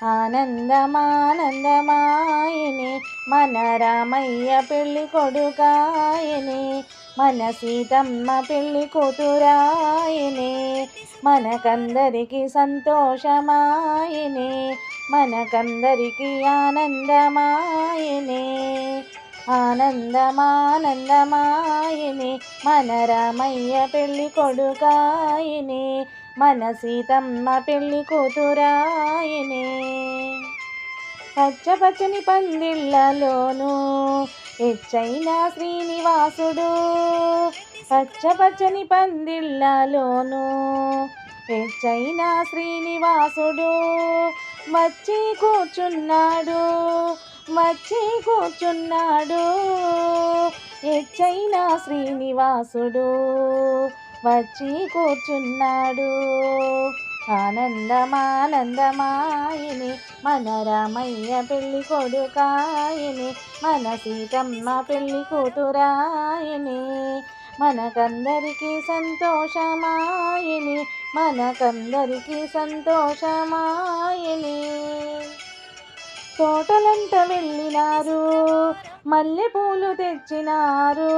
ఆనందమానందమాయనే మన రామయ్య పెళ్ళి కొడుకాయనే, మన సీతమ్మ పెళ్ళి కూతురాయనే, మనకందరికి సంతోషమాయనే, మనకందరికి ఆనందమాయనే. ఆనందమానందమాయనే మన రామయ్య పెళ్ళి కొడుకాయనే, మన సీతమ్మ పెళ్ళి కూతురాయనే. పచ్చని పందిళ్ళలోను ఎచ్చైన శ్రీనివాసుడు, పచ్చని పందిళ్ళలోను ఎచ్చైన శ్రీనివాసుడు వచ్చి కూర్చున్నాడు, వచ్చి కూర్చున్నాడు. ఎచ్చైన శ్రీనివాసుడు వచ్చి కూర్చున్నాడు. ఆనందమానందమాయనే మన రామయ్య పెళ్ళి కొడుకాయనే, మన సీతమ్మ పెళ్ళి కూతురాయనే, మనకందరికి సంతోషమాయనే, మనకందరికి సంతోషమాయనే. తోటలంట వెళ్ళినారు, మల్లెపూలు తెచ్చినారు,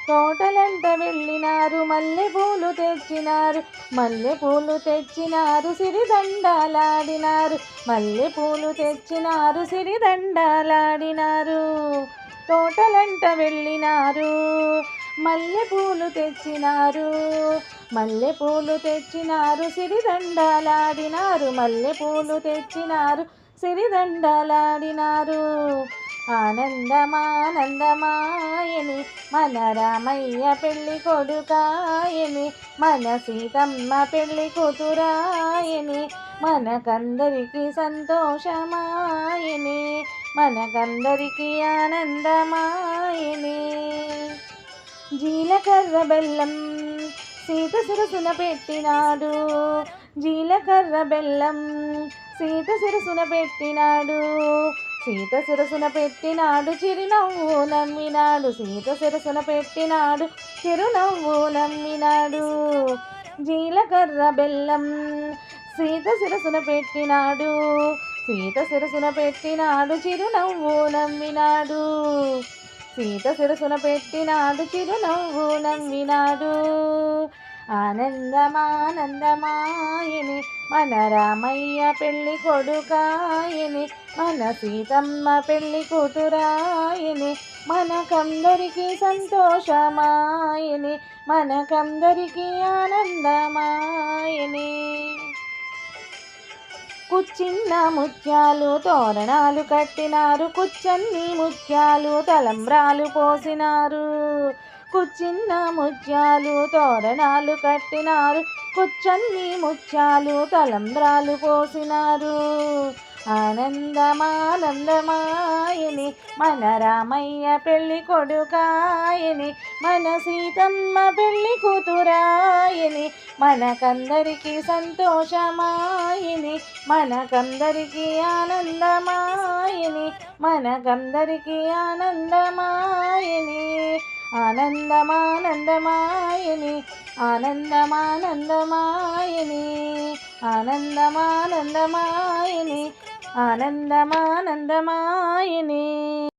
తోటలంట వెళ్ళినారు, మల్లెపూలు తెచ్చినారు, మల్లెపూలు తెచ్చినారు, సిరిదండాలాడినారు, మల్లెపూలు తెచ్చినారు, సిరిదండాలాడినారు. తోటలంట వెళ్ళినారు, మల్లెపూలు తెచ్చినారు, మల్లెపూలు తెచ్చినారు, సిరిదండాలాడినారు, మల్లెపూలు తెచ్చినారు, సిరిదండాలాడినారు. ఆనందమానందమాయనే మన రామయ్య పెళ్ళి కొడుకాయనే, మన సీతమ్మ పెళ్ళి కూతురాయనే, మనకందరికి సంతోషమాయనే, మనకందరికి ఆనందమాయనే. జీలకర్ర బెల్లం సీత శిరసున పెట్టినాడు, జీలకర్ర బెల్లం సీత శిరసున పెట్టినాడు, సీత శిరసున పెట్టినాడు, చిరునవ్వు నమ్మినాడు, సీత శిరసున పెట్టినాడు, చిరునవ్వు నమ్మినాడు. జీలకర్ర బెల్లం సీత శిరసున పెట్టినాడు, సీత శిరసున పెట్టినాడు, చిరునవ్వు నమ్మినాడు, సీత శిరసున పెట్టినాడు, చిరునవ్వు నమ్మినాడు. ఆనందమానందమాయనే మన రామయ్య పెళ్ళి కొడుకాయనే, మన సీతమ్మ పెళ్ళి కూతురాయనే, మనకందరికి సంతోషమాయనే, మనకందరికి ఆనందమాయనే. కుచ్చిన్న ముత్యాలు తోరణాలు కట్టినారు, కుచ్చన్ని ముత్యాలు తలంబ్రాలు పోసినారు, కుచ్చిన్న ముత్యాలు తోరణాలు కట్టినారు, కుచ్చన్ని ముత్యాలు తలంబ్రాలు పోసినారు. ఆనందమానందమాయనే మన రామయ్య పెళ్ళి కొడుకాయనే, మన సీతమ్మ పెళ్ళి కూతురాయనే, మనకందరికి సంతోషమాయనే, మనకందరికి ఆనందమాయనే, మనకందరికి ఆనందమాయనే. ఆనందమానందమాయనే, ఆనందమానందమాయనే, ఆనందమానందమాయనే, ఆనందమానందమాయనే.